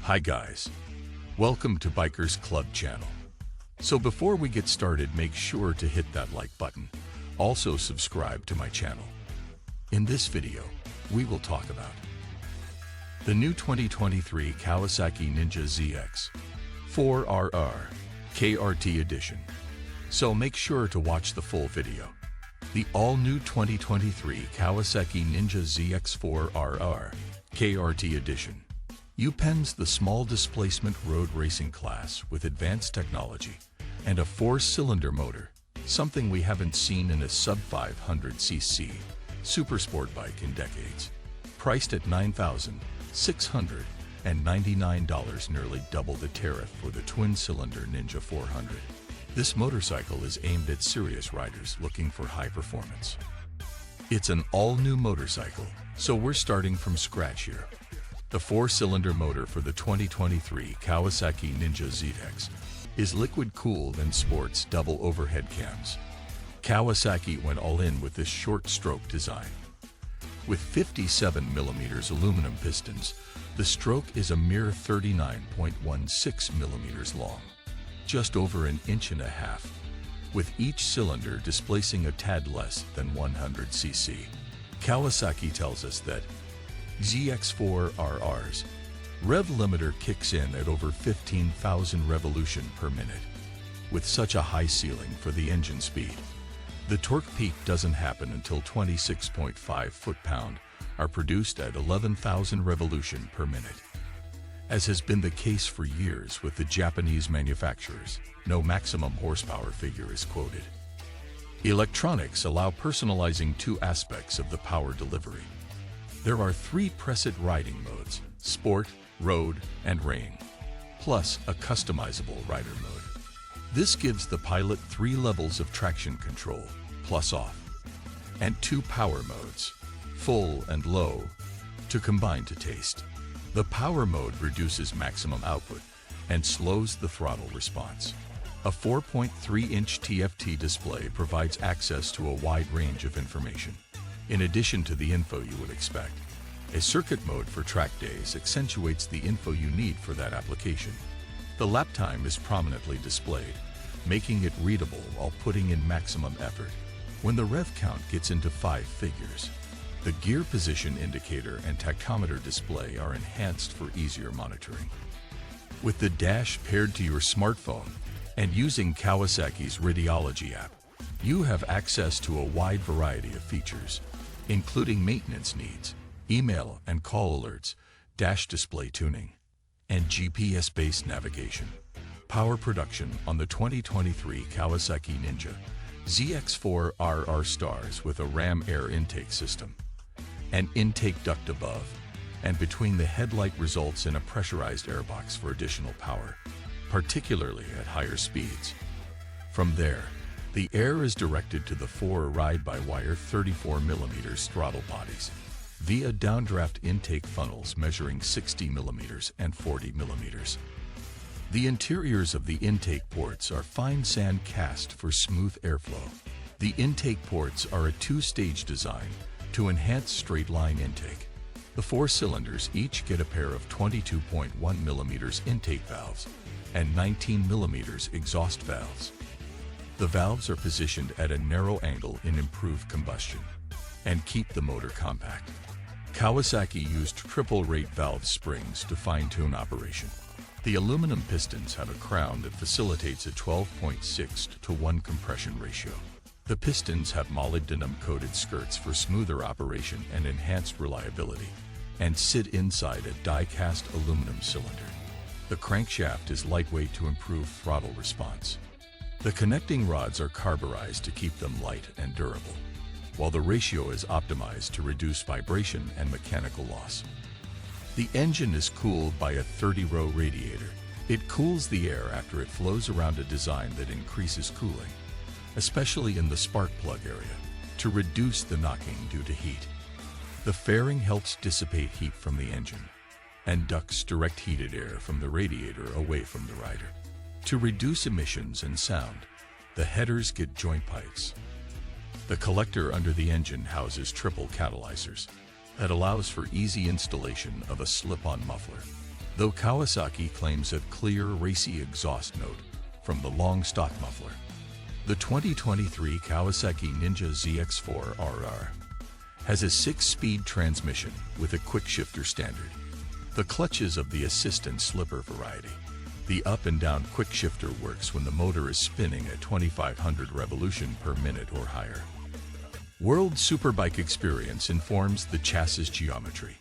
Hi guys, welcome to Bikers Club channel. So before we get started, make sure to hit that like button. Also subscribe to my channel. In this video, we will talk about the new 2023 Kawasaki Ninja ZX 4RR KRT edition. So make sure to watch the full video. The all-new 2023 Kawasaki Ninja ZX 4RR KRT edition upends the small-displacement road racing class with advanced technology and a 4-cylinder motor, something we haven't seen in a sub-500cc supersport bike in decades. Priced at $9,699, nearly double the tariff for the twin-cylinder Ninja 400. This motorcycle is aimed at serious riders looking for high performance. It's an all-new motorcycle, so we're starting from scratch here. The 4-cylinder motor for the 2023 Kawasaki Ninja ZX is liquid-cooled and sports double overhead cams. Kawasaki went all in with this short-stroke design. With 57mm aluminum pistons, the stroke is a mere 39.16mm long, just over an inch and a half, with each cylinder displacing a tad less than 100cc. Kawasaki tells us that ZX4RR's rev limiter kicks in at over 15,000 revolution per minute. With such a high ceiling for the engine speed, the torque peak doesn't happen until 26.5 foot-pound are produced at 11,000 revolution per minute. As has been the case for years with the Japanese manufacturers, no maximum horsepower figure is quoted. Electronics allow personalizing two aspects of the power delivery. There are 3 preset riding modes: Sport, Road, and Rain, plus a customizable rider mode. This gives the pilot 3 levels of traction control, plus off, and 2 power modes, full and low, to combine to taste. The power mode reduces maximum output and slows the throttle response. A 4.3-inch TFT display provides access to a wide range of information. In addition to the info you would expect, a circuit mode for track days accentuates the info you need for that application. The lap time is prominently displayed, making it readable while putting in maximum effort. When the rev count gets into 5 figures, the gear position indicator and tachometer display are enhanced for easier monitoring. With the dash paired to your smartphone and using Kawasaki's Radiology app, you have access to a wide variety of features, including maintenance needs, email and call alerts, dash display tuning, and GPS-based navigation. Power production on the 2023 Kawasaki Ninja ZX4RR stars with a ram air intake system. An intake duct above and between the headlight results in a pressurized airbox for additional power, particularly at higher speeds. From there, the air is directed to the 4 ride-by-wire 34mm throttle bodies via downdraft intake funnels measuring 60mm and 40mm. The interiors of the intake ports are fine sand cast for smooth airflow. The intake ports are a 2-stage design to enhance straight-line intake. The 4 cylinders each get a pair of 22.1mm intake valves and 19mm exhaust valves. The valves are positioned at a narrow angle in improved combustion and keep the motor compact. Kawasaki used triple-rate valve springs to fine-tune operation. The aluminum pistons have a crown that facilitates a 12.6:1 compression ratio. The pistons have molybdenum-coated skirts for smoother operation and enhanced reliability, and sit inside a die-cast aluminum cylinder. The crankshaft is lightweight to improve throttle response. The connecting rods are carburized to keep them light and durable, while the ratio is optimized to reduce vibration and mechanical loss. The engine is cooled by a 30-row radiator. It cools the air after it flows around a design that increases cooling, especially in the spark plug area, to reduce the knocking due to heat. The fairing helps dissipate heat from the engine and ducts direct heated air from the radiator away from the rider. To reduce emissions and sound, the headers get joint pipes. The collector under the engine houses triple catalyzers that allows for easy installation of a slip-on muffler. though Kawasaki claims a clear, racy exhaust note from the long stock muffler. The 2023 Kawasaki Ninja ZX4RR has a 6-speed transmission with a quick-shifter standard. The clutches of the assist and slipper variety. The up and down quick shifter works when the motor is spinning at 2,500 revolution per minute or higher. World Superbike Experience informs the chassis geometry.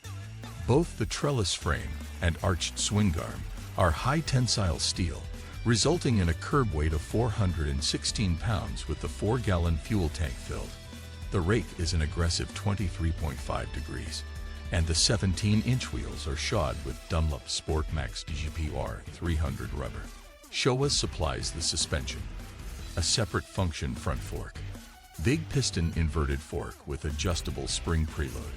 Both the trellis frame and arched swing arm are high tensile steel, resulting in a curb weight of 416 pounds with the 4-gallon fuel tank filled. The rake is an aggressive 23.5 degrees, and the 17-inch wheels are shod with Dunlop Sport Max DGPR 300 rubber. Showa supplies the suspension, a separate function front fork, big piston inverted fork with adjustable spring preload,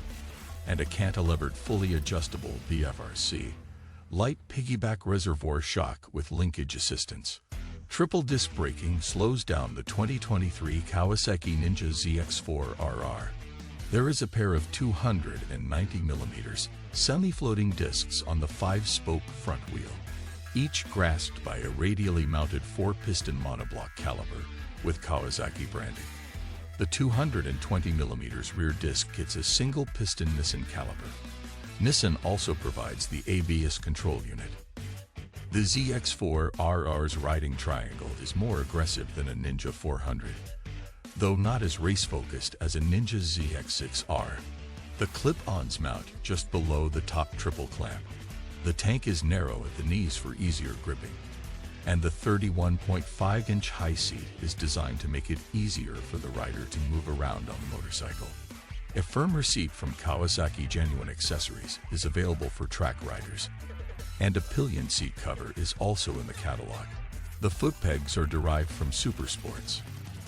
and a cantilevered fully adjustable BFRC, light piggyback reservoir shock with linkage assistance. Triple disc braking slows down the 2023 Kawasaki Ninja ZX4RR. There is a pair of 290mm semi-floating discs on the 5-spoke front wheel, each grasped by a radially mounted 4-piston monoblock caliper with Kawasaki branding. The 220mm rear disc gets a single-piston Nissan caliper. Nissan also provides the ABS control unit. The ZX4RR's riding triangle is more aggressive than a Ninja 400. Though not as race-focused as a Ninja ZX6R. The clip-ons mount just below the top triple clamp. The tank is narrow at the knees for easier gripping. And the 31.5-inch high seat is designed to make it easier for the rider to move around on the motorcycle. A firmer seat from Kawasaki Genuine Accessories is available for track riders. And a pillion seat cover is also in the catalog. The foot pegs are derived from Supersports,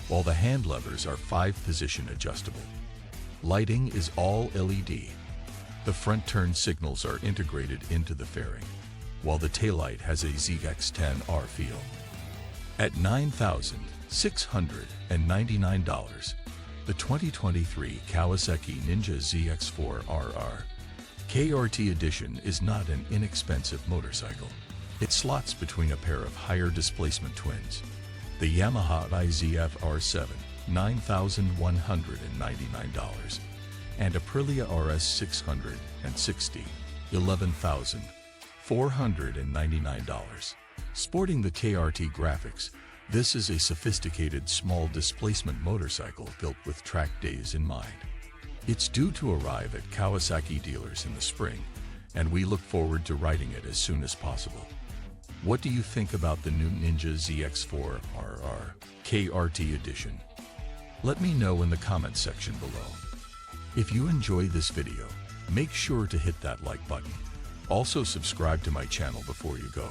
while the hand levers are 5-position adjustable. Lighting is all LED. The front turn signals are integrated into the fairing, while the taillight has a ZX10R feel. At $9,699, the 2023 Kawasaki Ninja ZX4RR KRT Edition is not an inexpensive motorcycle. It slots between a pair of higher displacement twins, the Yamaha IZF R7, $9,199, and Aprilia RS 660, $11,499. Sporting the KRT graphics, this is a sophisticated small displacement motorcycle built with track days in mind. It's due to arrive at Kawasaki dealers in the spring, and we look forward to riding it as soon as possible. What do you think about the new Ninja ZX4RR KRT Edition? Let me know in the comments section below. If you enjoy this video, make sure to hit that like button. Also subscribe to my channel before you go.